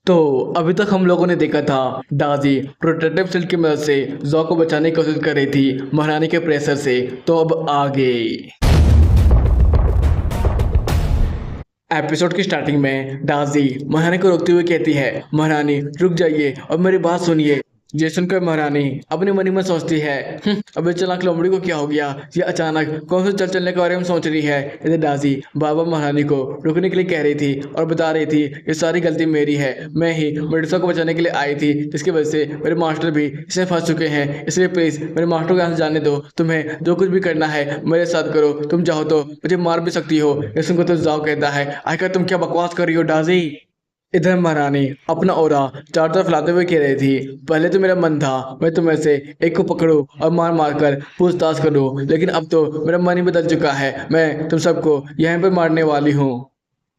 तो अभी तक हम लोगों ने देखा था दादी प्रोटेक्टिव शील्ड की मदद से जॉ को बचाने की कोशिश कर रही थी महारानी के प्रेशर से। तो अब आगे एपिसोड की स्टार्टिंग में दादी महारानी को रोकते हुए कहती है, महारानी रुक जाइए और मेरी बात सुनिए। ये सुनकर महारानी अपने मन ही मन सोचती है, अबे चालाक लोमड़ी को क्या हो गया, ये अचानक कौन से चल चलने के बारे में सोच रही है। इधर दादी बार बार महारानी को रुकने के लिए कह रही थी और बता रही थी ये सारी गलती मेरी है, मैं ही मेडुसा को बचाने के लिए आई थी, जिसकी वजह से मेरे मास्टर भी इसमें फंस चुके हैं। इसलिए प्लीज मेरे मास्टर को यहाँ से जाने दो, तुम्हें जो कुछ भी करना है मेरे साथ करो, तुम चाहो तो मुझे मार भी सकती हो। ये सुनकर तो जाओ कहता है, आखिर तुम क्या बकवास कर रही हो दादी। इधर महारानी अपना ओरा चारों तरफ फैलाते हुए कह रही थी, पहले तो मेरा मन था मैं तुम्हें से एक को पकड़ूं और मार मार कर पूछताछ करूं, लेकिन अब तो मेरा मन ही बदल चुका है, मैं तुम सबको यहीं पर मारने वाली हूँ।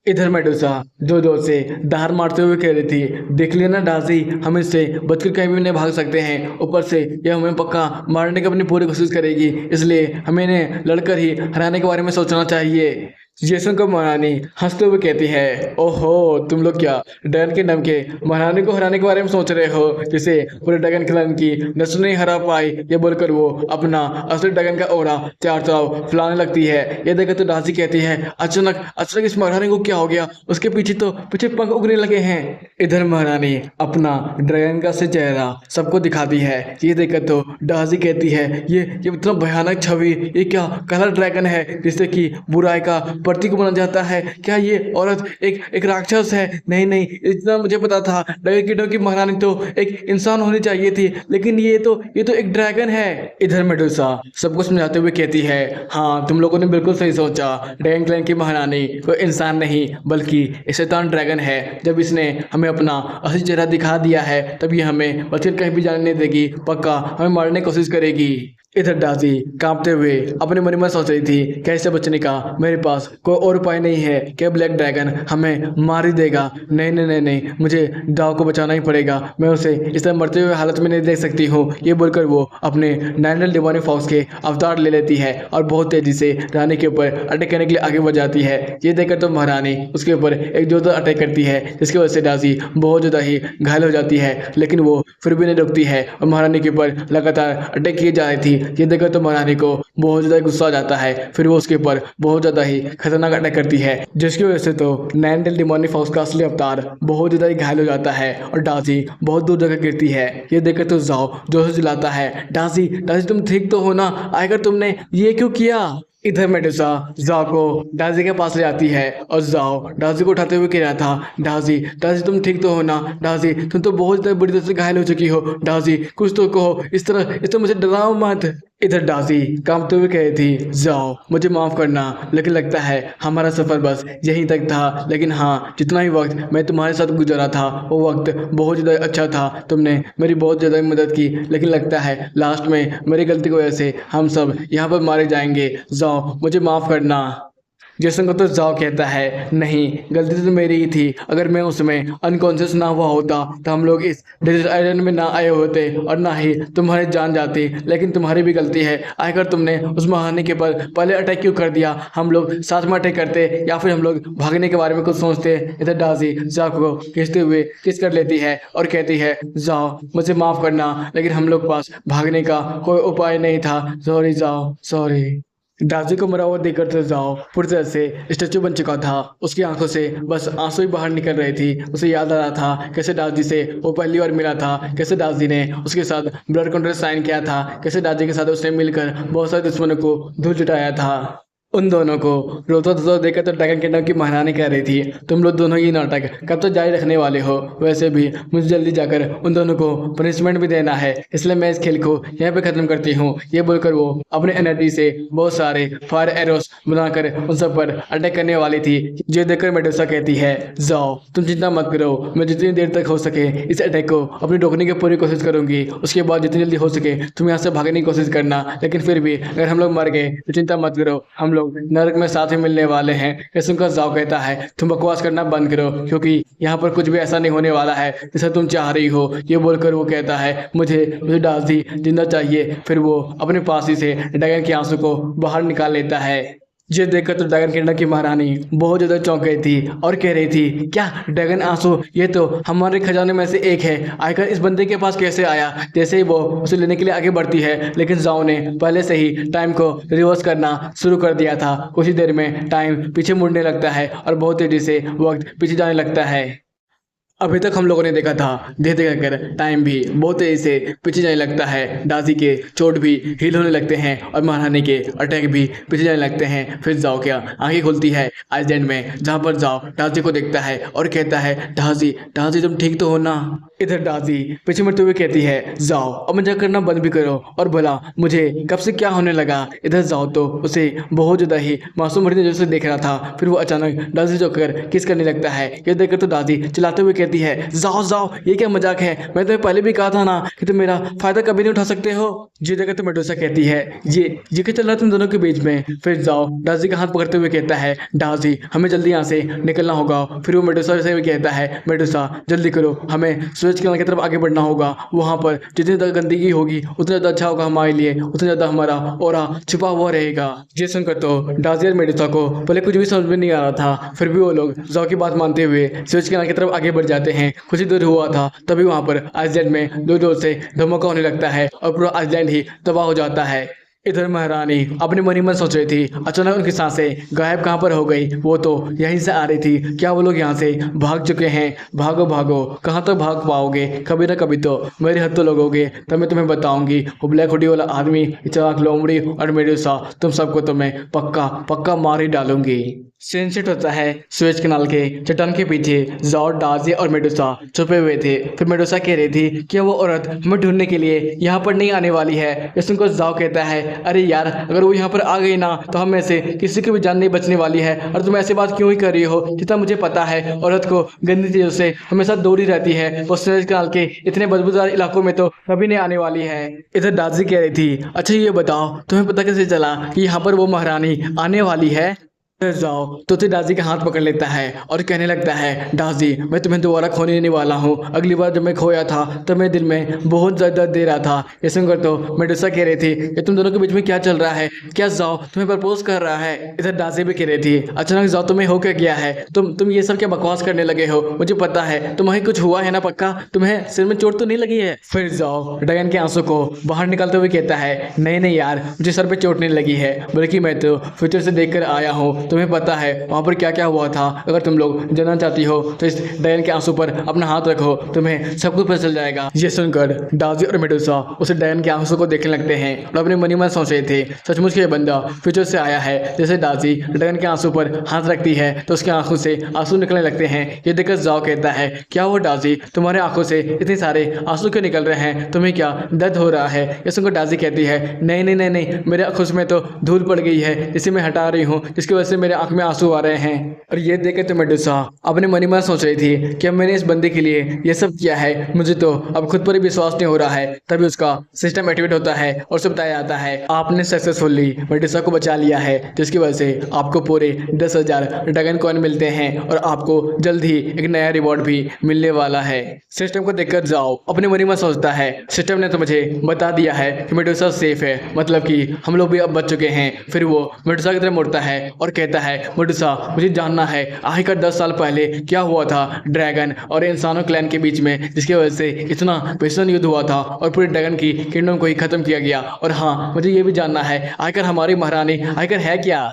इधर मेडुसा जोर जोर से दहाड़ मारते हुए कह रही थी, देख लिया ना दादी, हम इससे बचकर कहीं भी नहीं भाग सकते हैं, ऊपर से यह हमें पक्का मारने की अपनी पूरी कोशिश करेगी, इसलिए हमें इन्हें लड़कर ही हराने के बारे में सोचना चाहिए। जेसन को महारानी हंसते हुए कहती है, ओहो तुम लोग क्या ड्रैगन के नाम के महारानी को हराने के बारे में सोच रहे हो, जिसे पूरे ड्रैगन क्लन की नस्ल नहीं हरा पाई। ये बोलकर वो अपना असली ड्रैगन का ओरा चार तरफ फैलाने लगती है। ये देखकर तो दासी कहती है, अचानक अचानक इस महारानी को क्या हो गया, उसके पीछे पंख उगने लगे हैं। इधर महारानी अपना ड्रैगन का से चेहरा सबको दिखाती है। ये देखकर तो दासी कहती है, ये इतना भयानक छवि, ये क्या काला ड्रैगन है जिससे कि बुराई का प्रतीक बना जाता है, क्या ये औरत एक राक्षस है। नहीं नहीं, इतना मुझे पता था, ड्रैगन किडो की महारानी तो एक इंसान होनी चाहिए थी, लेकिन ये तो एक ड्रैगन है। इधर मेडुसा सबको समझाते हुए कहती है, हाँ तुम लोगों ने बिल्कुल सही सोचा, ड्रैगन क्लैन की महारानी कोई इंसान नहीं बल्कि शैतान ड्रैगन है। जब इसने हमें अपना असली चेहरा दिखा दिया है तब ये हमें बचकर कहीं भी जाने नहीं देगी, पक्का हमें मारने की कोशिश करेगी। इधर दादी कांपते हुए अपने मन में सोच रही थी, कैसे बचने का मेरे पास कोई और उपाय नहीं है, क्या ब्लैक ड्रैगन हमें मार ही देगा। नहीं नहीं नहीं नहीं, मुझे दाव को बचाना ही पड़ेगा, मैं उसे इस तरह मरते हुए हालत में नहीं देख सकती हूँ। ये बोलकर वो अपने नाइनल डिवानी फॉक्स के अवतार ले लेती है और बहुत तेजी से रानी के ऊपर अटैक करने के लिए आगे बढ़ जाती है। ये देखकर तो महारानी उसके ऊपर एक जोरदार अटैक करती है, जिसकी वजह से दादी बहुत ज़्यादा ही घायल हो जाती है, लेकिन वो फिर भी नहीं रुकती है और महारानी के ऊपर लगातार अटैक किए जा रही थी। ये देखकर तो महारानी को बहुत ज्यादा गुस्सा आ जाता है, फिर वो उसके ऊपर बहुत ज्यादा ही खतरनाक अटैक करती है, जिसकी वजह से तो नाइनटेल डिमोनी फॉक्स का असली अवतार बहुत ज्यादा ही घायल हो जाता है और डाजी बहुत दूर जगह गिरती है। ये देखकर तो जाओ जोर से चिल्लाता है, डाजी डाजी तुम ठीक तो हो ना, आखिर तुमने ये क्यों किया। इधर मेडुसा जाओ को डाजी के पास ले आती है और जाओ डाजी को उठाते हुए कह रहा था, डाजी डाजी तुम ठीक तो हो ना, डाजी तुम तो बहुत ज्यादा बुरी तरह से घायल हो चुकी हो, डाजी कुछ तो कहो, इस तरह मुझे डराओ मत। इधर डाजी कांपते हुए कह रही थी, जाओ मुझे माफ करना, लेकिन लगता है हमारा सफर बस यहीं तक था, लेकिन हाँ जितना ही वक्त मैं तुम्हारे साथ गुजरा था वो वक्त बहुत ज़्यादा अच्छा था, तुमने मेरी बहुत ज़्यादा मदद की, लेकिन लगता है लास्ट में मेरी गलती की वजह से हम सब यहाँ पर मारे जाएंगे, जाओ मुझे माफ करना। जैसन को तो जाओ कहता है, नहीं गलती तो मेरी ही थी, अगर मैं उसमें अनकॉन्शियस ना हुआ होता तो हम लोग इस डेजर्ट आइलैंड में ना आए होते और ना ही तुम्हारी जान जाती, लेकिन तुम्हारी भी गलती है, आखिर तुमने उस महारानी के पर पहले अटैक क्यों कर दिया, हम लोग साथ में अटैक करते या फिर हम लोग भागने के बारे में कुछ सोचते। इधर डाजी जाओ को खींचते हुए किस कर लेती है और कहती है, जाओ मुझे माफ़ करना, लेकिन हम लोग पास भागने का कोई उपाय नहीं था, सॉरी जाओ सॉरी। दाजी को मरा हुआ देखकर तो जाओ पूरी तरह से स्टेचू बन चुका था, उसकी आंखों से बस आंसू ही बाहर निकल रहे थी। उसे याद आ रहा था कैसे दादी से वो पहली बार मिला था, कैसे दादी ने उसके साथ ब्लड कॉन्ट्रैक्ट साइन किया था, कैसे दादी के साथ उसने मिलकर बहुत सारे दुश्मनों को धूल चटाया था। उन दोनों को रोता धोता देखकर तो ड्रैगन किंगडम की महारानी कह रही थी, तुम लोग दोनों ये नाटक कब तक जारी रखने वाले हो, वैसे भी मुझे जल्दी जाकर उन दोनों को पनिशमेंट भी देना है, इसलिए मैं इस खेल को यहाँ पे खत्म करती हूँ। ये बोलकर वो अपने एनर्जी से बहुत सारे फायर एरोस बनाकर उन सब पर अटैक करने वाली थी। ये देखकर मेडुसा कहती है, जाओ तुम चिंता मत करो, मैं जितनी देर तक हो सके इस अटैक को अपनी रोकने की पूरी कोशिश करूंगी, उसके बाद जितनी जल्दी हो सके तुम यहाँ से भागने की कोशिश करना, लेकिन फिर भी अगर हम लोग मर गए तो चिंता मत करो, हम लोग नरक में साथ ही मिलने वाले हैं। इसम का जाओ कहता है, तुम बकवास करना बंद करो, क्योंकि यहाँ पर कुछ भी ऐसा नहीं होने वाला है जैसा तुम चाह रही हो। ये बोलकर वो कहता है, मुझे दादी जिंदा चाहिए। फिर वो अपने पास ही से ड्रैगन के आंसू को बाहर निकाल लेता है। ये देखकर तो ड्रैगन किंगडम की महारानी बहुत ज्यादा चौंक गई थी और कह रही थी, क्या ड्रैगन आंसू, ये तो हमारे खजाने में से एक है, आखिर इस बंदे के पास कैसे आया। जैसे ही वो उसे लेने के लिए आगे बढ़ती है, लेकिन जाओ ने पहले से ही टाइम को रिवर्स करना शुरू कर दिया था। कुछ ही देर में टाइम पीछे मुड़ने लगता है और बहुत तेजी से वक्त पीछे जाने लगता है। अभी तक हम लोगों ने देखा था धीरे धीरे कर टाइम भी बहुत तेजी से पीछे जाने लगता है। डाजी के चोट भी हील होने लगते हैं और महारानी के अटैक भी पीछे जाने लगते हैं। फिर जाओ क्या आंखें खुलती है आइसलैंड में, जहाँ पर जाओ डाजी को देखता है और कहता है, डाजी डाजी तुम ठीक तो हो ना। इधर डाजी पीछे मुड़ते हुए कहती है, जाओ अब मजाक करना बंद भी करो और बोला मुझे कब से क्या होने लगा। इधर जाओ तो उसे बहुत ज्यादा ही मासूम भरी नजर से देख रहा था। फिर वो अचानक डाजी से होकर किस करने लगता है। ये देखकर तो डाजी चिल्लाते हुए कहती है, जाओ जाओ ये क्या मजाक है, मैं तुम्हें पहले भी कहा था ना कि तुम मेरा फायदा कभी नहीं उठा सकते हो। ये देखकर तो मेडूसा कहती है, ये क्या चल रहा है तुम दोनों के बीच में। फिर जाओ डाजी का हाथ पकड़ते हुए कहता है, डाजी हमें जल्दी यहाँ से निकलना होगा। फिर वो मेडूसा से भी कहता है, मेडूसा जल्दी करो, हमें सूरज किनारे की तरफ आगे बढ़ना होगा। वहां पर जितनी ज्यादा गंदगी होगी उतना ज्यादा अच्छा होगा हमारे लिए, उतना ज्यादा हमारा ऑरा छुपा हुआ रहेगा। ये सुनकर तो डाजी और मेडूसा को पहले कुछ भी समझ में नहीं आ रहा था। फिर भी वो लोग जाओ की बात मानते हुए सूरज किनारे की तरफ आगे बढ़ जाते हैं। कुछ ही दूर हुआ था तभी वहां पर आइसलैंड में जोर जोर से धमाका होने लगता है और पूरा आइसलैंड ही तबाह हो जाता है। इधर महारानी अपने मन ही मन सोच रही थी, अचानक उनकी सांसें गायब कहाँ पर हो गई। वो तो यहीं से आ रही थी, क्या वो लोग यहाँ से भाग चुके हैं। भागो भागो, कहाँ तक भाग पाओगे, कभी ना कभी तो मेरे हाथ तो लगोगे, तब मैं तुम्हें बताऊंगी। वो ब्लैक हुडी वाला आदमी, चाक लोमड़ी और मेडूसा, तुम सबको तो मैं पक्का पक्का मार ही डालूंगी। सनसेट होता है सुएज कैनाल के चट्टान के पीछे। जाओ डाजी और मेडूसा छुपे हुए थे। फिर मेडूसा कह रही थी कि वो औरत हमें ढूंढने के लिए यहाँ पर नहीं आने वाली है। ये सुनकर जाओ कहता है, अरे यार अगर वो यहाँ पर आ गई ना तो हम में से किसी की भी जान नहीं बचने वाली है। और तुम ऐसी बात क्यों ही कर रही हो, जितना मुझे पता है औरत को गंदी चीजों से हमेशा दूर ही रहती है। वो सुएज कैनाल के इतने बदबूदार इलाकों में तो कभी नहीं आने वाली है। इधर डाजी कह रही थी, अच्छा ये बताओ तुम्हें पता कैसे चला कि यहाँ पर वो महारानी आने वाली है। जाओ तो डाजी का हाथ पकड़ लेता है और कहने लगता है, डाजी मैं तुम्हें दोबारा खोने नहीं वाला हूँ। अगली बार जब मैं खोया था तब मेरे दिल में बहुत ज़्यादा दे रहा था। ये सुनकर तो मेडूसा कह रही थी, ये तुम दोनों के बीच में क्या चल रहा है, क्या जाओ तुम्हें प्रपोज कर रहा है। इधर डाजी भी कह रही थी, अचानक जाओ तुम्हें हो क्या गया है, तुम ये सब क्या बकवास करने लगे हो, मुझे पता है तुम्हें कुछ हुआ है ना, पक्का तुम्हें सिर में चोट तो नहीं लगी है। फिर जाओ ड्रैगन के आंसू को बाहर निकालते हुए कहता है, नहीं नहीं यार मुझे सर पे चोट नहीं लगी है, बल्कि मैं तो फ्यूचर से देख कर आया हूँ। तुम्हें पता है वहां पर क्या क्या हुआ था। अगर तुम लोग जानना चाहती हो तो इस ड्रैगन के आंसू पर अपना हाथ रखो, तुम्हें सब कुछ पता चल जाएगा। ये सुनकर डाजी और मेडूसा उस ड्रैगन के आंसू को देखने लगते हैं और अपने मन ही मन सोच रहे थे, सचमुच ये बंदा फ्यूचर से आया है। जैसे डाजी ड्रैगन के आंसू पर हाथ रखती है तो उसके आंखों से आंसू निकलने लगते हैं। ये देखकर जाओ कहता है, क्या वो डाजी तुम्हारे आंखों से इतने सारे आंसू क्यों निकल रहे हैं, तुम्हें क्या दर्द हो रहा है। ये सुनकर डाजी कहती है, नहीं नहीं नहीं नहीं, मेरे आंखों में तो धूल पड़ गई है जिसे मैं हटा रही हूँ, जिसकी वजह से मेरे आंख में आंसू आ रहे हैं। और ये देखकर तो मेडूसा अपने मन ही मन सोच रही थी कि मैंने इस बंदे के लिए ये सब किया है, मुझे तो अब खुद पर ही विश्वास नहीं हो रहा है। तभी उसका सिस्टम एक्टिवेट होता है और उसे बताया जाता है, आपने सक्सेसफुली मेडूसा को बचा लिया है, जिसकी वजह से आपको पूरे 10,000 ड्रैगन कॉइन मिलते हैं और आपको जल्द ही एक नया रिवॉर्ड भी मिलने वाला है। सिस्टम को देखकर जाओ अपने मन ही मन सोचता है, सिस्टम ने तो मुझे बता दिया है कि मेडूसा सेफ है, मतलब कि हम लोग भी अब बच चुके हैं। फिर वो मेडूसा की तरफ मुड़ता है और कहता है, मेडूसा मुझे जानना है आखिरकार 10 साल पहले क्या हुआ था ड्रैगन और इंसानों क्लैन के बीच में, जिसकी वजह से इतना भीषण युद्ध हुआ था और पूरे ड्रैगन की किंगडम को ही खत्म किया गया। और हाँ मुझे ये भी जानना है आखिर हमारी महारानी आखिर है क्या।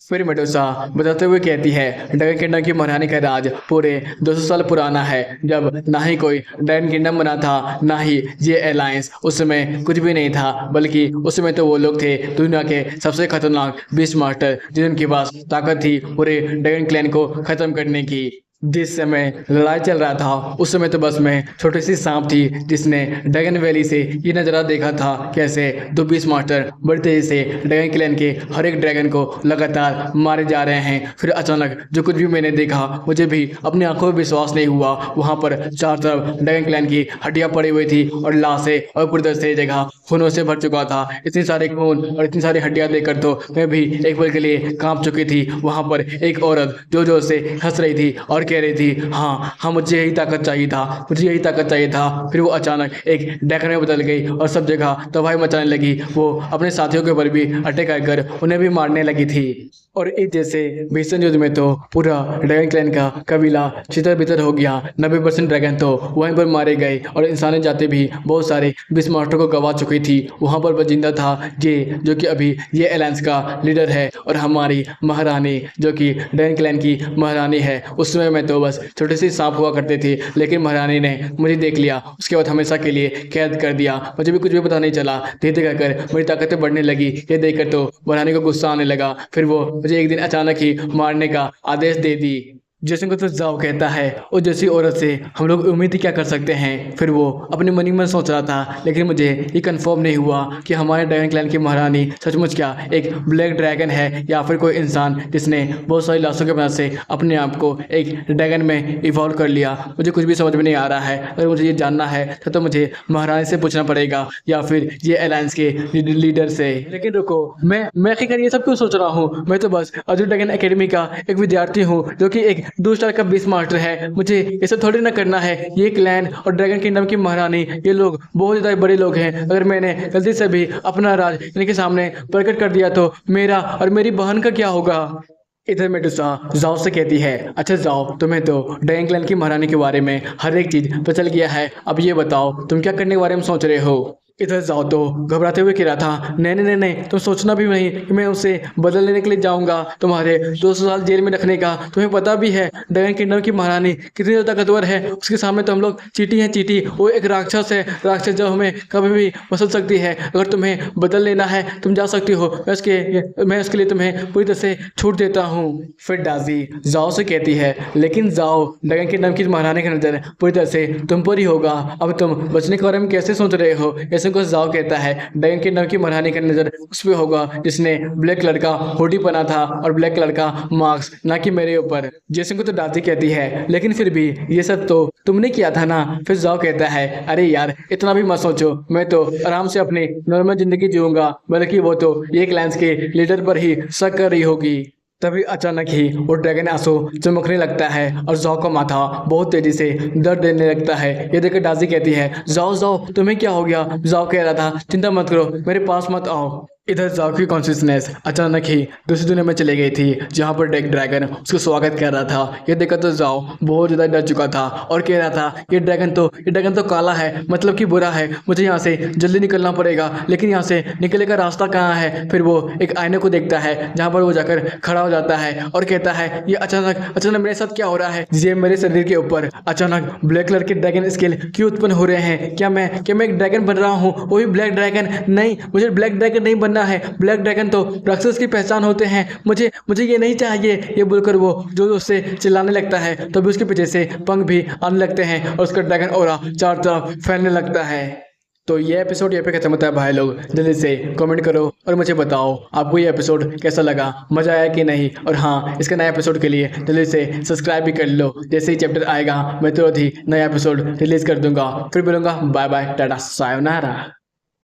फिर मेडूसा बताते हुए कहती है, ड्रैगन किंगडम की महारानी का राज पूरे 200 साल पुराना है, जब ना ही कोई ड्रैगन किंगडम बना था ना ही ये अलायंस, उस समय कुछ भी नहीं था, बल्कि उस समय तो वो लोग थे दुनिया के सबसे खतरनाक बीस्ट मास्टर, जिनके पास ताकत थी पूरे ड्रैगन क्लैन को खत्म करने की। जिस समय लड़ाई चल रहा था उस समय तो बस में छोटी सी सांप थी जिसने ड्रैगन वैली से ये नज़ारा देखा था कैसे दो बीस्ट मास्टर बड़ी तेजी से ड्रैगन क्लैन के हर एक ड्रैगन को लगातार मारे जा रहे हैं। फिर अचानक जो कुछ भी मैंने देखा मुझे भी अपनी आंखों में विश्वास नहीं हुआ। वहां पर चारों तरफ ड्रैगन क्लैन की हड्डियां पड़ी हुई थी और लाशें और पूरी तरह से जगह खूनों से भर चुका था। इतनी सारे खून और इतनी सारी हड्डियां देखकर तो मैं भी एक पल के लिए कांप चुकी थी। वहां पर एक औरत जोर जोर से हंस रही थी और कह रही थी, हाँ हाँ मुझे यही ताकत चाहिए था, मुझे यही ताकत चाहिए था। फिर वो अचानक एक ड्रैगन में बदल गई और सब जगह तबाही मचाने लगी। वो अपने साथियों के ऊपर भी अटैक कर उन्हें भी मारने लगी थी। और एक जैसे भीषण युद्ध में तो पूरा ड्रैगन क्लैन का कबीला छितर बितर हो गया। 90% ड्रैगन तो वहीं पर मारे गए और इंसानी जाति भी बहुत सारे बीस मास्टर को गवा चुकी थी। वहां पर बस जिंदा था ये, जो कि अभी ये अलायंस का लीडर है, और हमारी महारानी जो कि ड्रैगन क्लैन की महारानी है। उस समय में तो बस छोटी सी सांप हुआ करते थे, लेकिन महारानी ने मुझे देख लिया, उसके बाद हमेशा के लिए कैद कर दिया। मुझे भी कुछ भी पता नहीं चला। धीरे धीरे कर मेरी ताकतें बढ़ने लगी। ये देखकर तो महारानी को गुस्सा आने लगा। फिर वो मुझे एक दिन अचानक ही मारने का आदेश दे दी। जैसे को तो जाओ कहता है, और जैसी औरत से हम लोग उम्मीद ही क्या कर सकते हैं। फिर वो अपने मन ही मन सोच रहा था, लेकिन मुझे ये कंफर्म नहीं हुआ कि हमारे ड्रैगन क्लैन की महारानी सचमुच क्या एक ब्लैक ड्रैगन है, या फिर कोई इंसान जिसने बहुत सारी लाशों के मदद से अपने आप को एक ड्रैगन में इवॉल्व कर लिया। मुझे कुछ भी समझ में नहीं आ रहा है। अगर मुझे ये जानना है तो मुझे महारानी से पूछना पड़ेगा, या फिर ये अलायंस के लीडर से। लेकिन रुको, मैं आखिरकार ये सब क्यों सोच रहा हूँ? मैं तो बस अर्जुन ड्रैगन एकेडमी का एक विद्यार्थी हूँ, जो कि एक 2 स्टार का बीस मास्टर है। मुझे ये सब थोड़ी ना करना है। ये क्लैन और ड्रैगन किंगडम की महारानी, ये लोग बहुत ज़्यादा बड़े लोग हैं। अगर मैंने गलती से भी अपना राज इनके सामने प्रकट कर दिया तो मेरा और मेरी बहन का क्या होगा? इधर मेडुसा जाओ से कहती है, अच्छा जाओ, तुम्हें तो ड्रैगन क्लैन की महारानी के बारे में हर एक चीज पता चल गया है। अब ये बताओ तुम क्या करने के बारे में सोच रहे हो? इधर जाओ तो घबराते हुए कह रहा था, नहीं नहीं नहीं, तुम सोचना भी नहीं कि मैं उसे बदल लेने के लिए जाऊंगा। तुम्हारे 200 साल जेल में रखने का तुम्हें पता भी है ड्रैगन किंगडम की महारानी कितनी ज़्यादा ताकतवर है। उसके सामने तो हम लोग चींटी हैं, चींटी। वो एक राक्षस है, राक्षस जो हमें कभी भी मसल सकती है। अगर तुम्हें बदल लेना है तुम जा सकती हो, मैं उसके लिए तुम्हें पूरी तरह से छूट देता हूँ। फिर डाजी जाओ से कहती है, लेकिन जाओ ड्रैगन किंगडम की महारानी का नजर पूरी तरह से तुम पर ही होगा। अब तुम बचने के बारे में कैसे सोच रहे हो? ऐसे को जाओ कहता है, ड्रैगन किंगडम की महारानी का नजर उस पे होगा जिसने ब्लैक कलर का हुडी पहना था और ब्लैक कलर का मास्क, ना कि मेरे ऊपर। जैसे को तो डाजी कहती है, लेकिन फिर भी ये सब तो तुमने किया था ना? फिर जाओ कहता है, अरे यार इतना भी मत सोचो, मैं तो आराम से अपनी नॉर्मल जिंदगी जीऊंगा, बल्कि वो तो ये क्लैंस के लीडर पर ही शक कर रही होगी। तभी अचानक ही वो ड्रैगन आंसू चमकने लगता है और जाओ का माथा बहुत तेजी से दर्द देने लगता है। ये देखकर डाजी कहती है, जाओ जाओ तुम्हें क्या हो गया? जाओ कह रहा था, चिंता मत करो, मेरे पास मत आओ। इधर जाओ की कॉन्शियसनेस अचानक ही दूसरी दुनिया में चली गई थी, जहाँ पर एक ड्रैगन उसको स्वागत कर रहा था। ये देखकर तो जाओ बहुत ज़्यादा डर चुका था और कह रहा था, ये ड्रैगन तो काला है, मतलब कि बुरा है। मुझे यहाँ से जल्दी निकलना पड़ेगा, लेकिन यहाँ से निकलने का रास्ता कहाँ है? फिर वो एक आईने को देखता है, जहाँ पर वो जाकर खड़ा हो जाता है और कहता है, ये अचानक मेरे साथ क्या हो रहा है? ये मेरे शरीर के ऊपर अचानक ब्लैक कलर के ड्रैगन स्केल क्यों उत्पन्न हो रहे हैं? क्या मैं एक ड्रैगन बन रहा हूँ? वो भी ब्लैक ड्रैगन? नहीं, मुझे ब्लैक ड्रैगन नहीं बनना है। ब्लैक ड्रैगन तो राक्षस की पहचान होते हैं। मुझे ये नहीं चाहिए। ये बोलकर वो जो उससे चिल्लाने लगता है, तभी उसके पीछे से पंख भी आने लगते हैं और उसका ड्रैगन ऑरा चारों तरफ फैलने लगता है। तो ये एपिसोड यहाँ पे खत्म होता है भाई लोग। जल्दी से कमेंट करो और मुझे बताओ आपको ये एपिसोड कैसा लगा, मजा आया कि नहीं। और हाँ, इसके नए एपिसोड के लिए जल्दी से सब्सक्राइब भी कर लो। जैसे ही चैप्टर आएगा मैं तुरंत ही नया एपिसोड रिलीज कर दूंगा। फिर बोलूँगा बाय बाय, टाटा, सायोनारा।